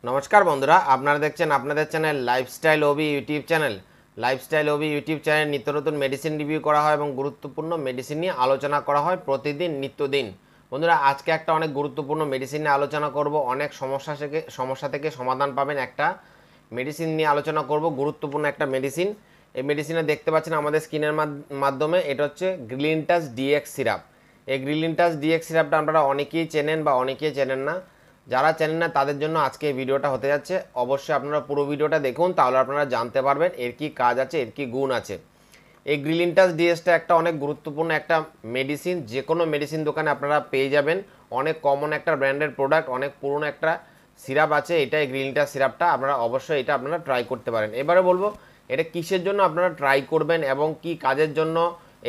নমস্কার বন্ধুরা, আপনারা দেখছেন আপনাদের channel lifestyle OB YouTube channel. Lifestyle OB YouTube channel নিত্য নতুন মেডিসিন রিভিউ করা হয় এবং গুরুত্বপূর্ণ মেডিসিন নিয়ে আলোচনা করা হয় প্রতিদিন নিত্যদিন। বন্ধুরা, আজকে একটা অনেক গুরুত্বপূর্ণ মেডিসিন নিয়ে আলোচনা করব। অনেক সমস্যা থেকে সমাধান পাবেন। একটা মেডিসিন নিয়ে আলোচনা করব, গুরুত্বপূর্ণ একটা মেডিসিন। এই মেডিসিনে দেখতে পাচ্ছেন আমাদের স্ক্রিনের মাধ্যমে, এটা হচ্ছে গ্রিলিনটাস ডিএক্স সিরাপ। এই গ্রিলিনটাস ডিএক্স সিরাপটা আপনারা অনেকেই চেনেন বা অনেকেই চেনেন না। যারা চেনেন না তাদের জন্য আজকে এই ভিডিওটা হতে যাচ্ছে। অবশ্যই আপনারা পুরো ভিডিওটা দেখুন, তাহলে আপনারা জানতে পারবেন এর কি কাজ আছে, এর কি গুণ আছে। এই গ্রিলিনটাস ডিএক্সটা একটা অনেক গুরুত্বপূর্ণ একটা মেডিসিন। যে কোনো মেডিসিন দোকানে আপনারা পেয়ে যাবেন। অনেক কমন একটা ব্র্যান্ডের প্রোডাক্ট, অনেক পুরনো একটা সিরাপ আছে। এটাই গ্রিলিনটাস সিরাপটা, আপনারা অবশ্যই এটা আপনারা ট্রাই করতে পারেন। এবারে বলবো এটা কিসের জন্য আপনারা ট্রাই করবেন এবং কি কাজের জন্য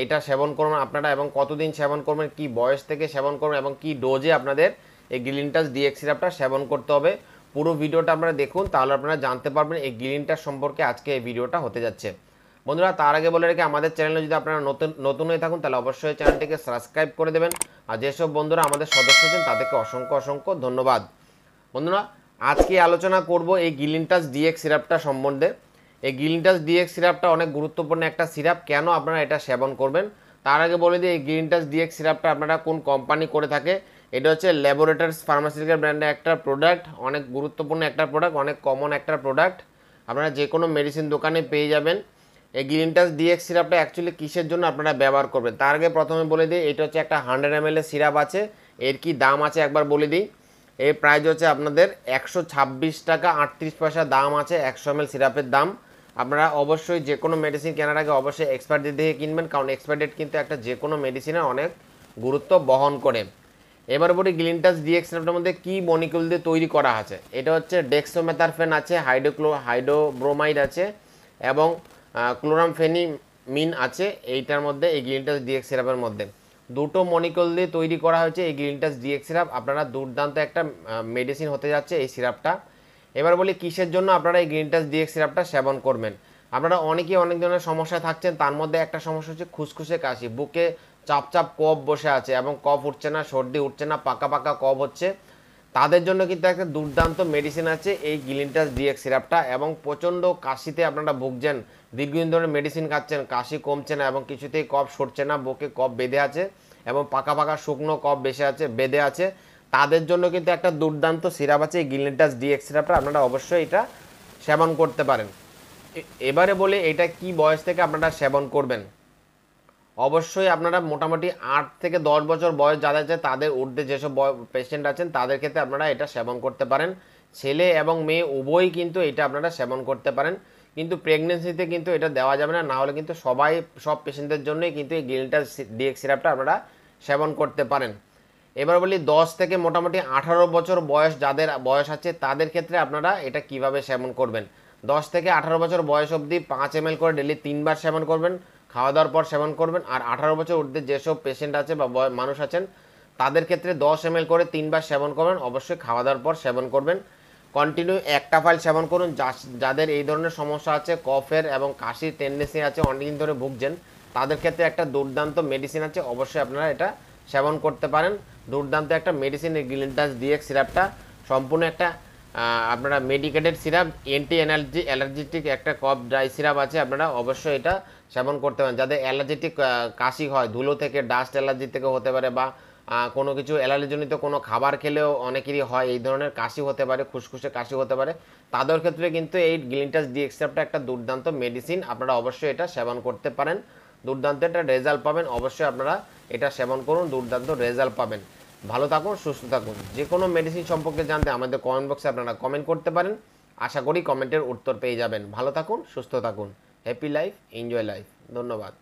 এটা সেবন করবেন আপনারা, এবং কতদিন সেবন করবেন, কি বয়স থেকে সেবন করবেন এবং কি ডোজে আপনাদের এই গ্রিলিনটাস ডিএক্স সিরাপটা সেবন করতে হবে। পুরো ভিডিওটা আপনারা দেখুন, তাহলে আপনারা জানতে পারবেন এই গ্রিলিনটাস সম্পর্কে আজকে এই ভিডিওটা হতে যাচ্ছে। বন্ধুরা, তার আগে বলে রেখে আমাদের চ্যানেলে যদি আপনারা নতুন হয়ে থাকুন তাহলে অবশ্যই চ্যানেলটিকে সাবস্ক্রাইব করে দেবেন। আর যেসব বন্ধুরা আমাদের সদস্য আছেন তাদেরকে অসংখ্য ধন্যবাদ। বন্ধুরা, আজকে আলোচনা করব এই গ্রিলিনটাস ডিএক্স সিরাপটা সম্বন্ধে। এই গ্রিলিনটাস ডিএক্স সিরাপটা অনেক গুরুত্বপূর্ণ একটা সিরাপ। কেন আপনারা এটা সেবন করবেন তার আগে বলে দিই, এই গ্রিলিনটাস ডিএক্স সিরাপটা আপনারা কোন কোম্পানি করে থাকে। এটা হচ্ছে ল্যাবরেটরিজ ফার্মাসিউটিক্যাল ব্র্যান্ডের একটা প্রোডাক্ট। অনেক গুরুত্বপূর্ণ একটা প্রোডাক্ট, অনেক কমন একটা প্রোডাক্ট। আপনারা যে কোনো মেডিসিন দোকানে পেয়ে যাবেন। এই গ্রিলিনটাস ডিএক্স সিরাপটা অ্যাকচুয়ালি কিসের জন্য আপনারা ব্যবহার করবেন তার আগে প্রথমে বলে দিই, এটা হচ্ছে একটা 100 ml এর সিরাপ আছে। এর কি দাম আছে একবার বলে দিই। এর প্রাইস হচ্ছে আপনাদের 126 টাকা 38 পয়সা দাম আছে 100 ml সিরাপের দাম। আপনারা অবশ্যই যে কোনো মেডিসিন কেনার আগে অবশ্যই এক্সপায়ার ডেট দেখে কিনবেন, কারণ এক্সপায়ার ডেট কিন্তু একটা যে কোনো মেডিসিনের অনেক গুরুত্ব বহন করে। এবার বলি গ্রিলিনটাস ডিএক্স সিরাপটার মধ্যে কী মলিকিউল দিয়ে তৈরি করা আছে। এটা হচ্ছে ডেক্সোমেথারফেন আছে, হাইড্রোব্রোমাইড আছে এবং ক্লোরামফেনিমিন আছে এইটার মধ্যে, এই গ্রিলিনটাস ডিএক্স সিরাপের মধ্যে। দুটো মলিকিউল দিয়ে তৈরি করা হয়েছে এই গ্রিলিনটাস ডিএক্স সিরাপ। আপনারা দুর্দান্ত একটা মেডিসিন হতে যাচ্ছে এই সিরাপটা। এবার বলি কিসের জন্য আপনারা এই গ্রিলিনটাস ডিএক্স সিরাপটা সেবন করবেন। আপনারা অনেকেই অনেক ধরনের সমস্যা থাকছেন, তার মধ্যে একটা সমস্যা হচ্ছে খুসখুসে কাশি, বুকে চাপ কফ বসে আছে এবং কফ উঠছে না, সর্দি উঠছে না, পাকা কফ হচ্ছে। তাদের জন্য কিন্তু একটা দুর্দান্ত মেডিসিন আছে এই গ্রিলিনটাস ডিএক্স সিরাপটা। এবং প্রচণ্ড কাশিতে আপনারা ভুগছেন, দীর্ঘদিন ধরে মেডিসিন খাচ্ছেন, কাশি কমছে না এবং কিছুতেই কফ সরছে না, বুকে কফ বেঁধে আছে এবং পাকা শুকনো কফ বেঁধে আছে, তাদের জন্য কিন্তু একটা দুর্দান্ত সিরাপ আছে এই গ্রিলিনটাস ডিএক্স সিরাপটা। আপনারা অবশ্যই এটা সেবন করতে পারেন। এবারে বলে এটা কি বয়স থেকে আপনারা সেবন করবেন। অবশ্যই আপনারা মোটামুটি 8 থেকে 10 বছর বয়স যাদের আছে তাদের ঊর্ধ্বে যেসব পেশেন্ট আছেন তাদের ক্ষেত্রে আপনারা এটা সেবন করতে পারেন। ছেলে এবং মেয়ে উভয়ই কিন্তু এটা আপনারা সেবন করতে পারেন, কিন্তু প্রেগনেন্সিতে কিন্তু এটা দেওয়া যাবে না, না হলে কিন্তু সব পেশেন্টদের জন্যই কিন্তু এই গ্রিলিনটাস ডিএক্স সিরাপটা আপনারা সেবন করতে পারেন। এবার বলি 10 থেকে মোটামুটি 18 বছর যাদের বয়স আছে তাদের ক্ষেত্রে আপনারা এটা কিভাবে সেবন করবেন। 10 থেকে 18 বছর বয়স অবধি 5 ml করে ডেলি 3 বার সেবন করবেন, খাওয়া দাওয়ার পর সেবন করবেন। আর 18 বছর ঊর্ধ্বে যেসব পেশেন্ট আছে বা মানুষ আছেন তাদের ক্ষেত্রে 10 ml করে 3 বার সেবন করবেন, অবশ্যই খাওয়া দাওয়ার পর সেবন করবেন। কন্টিনিউ একটা ফাইল সেবন করুন। যাদের এই ধরনের সমস্যা আছে, কফের এবং কাশির টেন্ডেন্সি আছে, অনেকদিন ধরে ভুগছেন, তাদের ক্ষেত্রে একটা দুর্দান্ত মেডিসিন আছে, অবশ্যই আপনারা এটা সেবন করতে পারেন। দুর্দান্ত একটা মেডিসিন এই গ্রিলিনটাস ডিএক্স সিরাপটা। সম্পূর্ণ একটা আপনারা মেডিকেটেড সিরাপ, অ্যালার্জিটিক একটা কফ ড্রাই সিরাপ আছে। আপনারা অবশ্যই এটা সেবন করতে পারেন। যাদের অ্যালার্জিটিক কাশি হয়, ধুলো থেকে, ডাস্ট অ্যালার্জি থেকে হতে পারে, বা কোনো কিছু অ্যালার্জিজনিত কোনো খাবার খেলেও অনেকেরই হয়, এই ধরনের কাশি হতে পারে, খুসখুসে কাশি হতে পারে, তাদের ক্ষেত্রে কিন্তু এই গ্রিলিনটাস ডিএক্স সিরাপটা একটা দুর্দান্ত মেডিসিন। আপনারা অবশ্যই এটা সেবন করতে পারেন, দুর্দান্ত একটা রেজাল্ট পাবেন। অবশ্যই আপনারা এটা সেবন করুন, দুর্দান্ত রেজাল্ট পাবেন। ভালো থাকুন, সুস্থ থাকুন। যে কোনো মেডিসিন সম্পর্কে জানতে আমাদের কমেন্ট বক্সে আপনারা কমেন্ট করতে পারেন। আশা করি কমেন্টের উত্তর পেয়ে যাবেন। ভালো থাকুন, সুস্থ থাকুন। Happy life, enjoy life. ধন্যবাদ।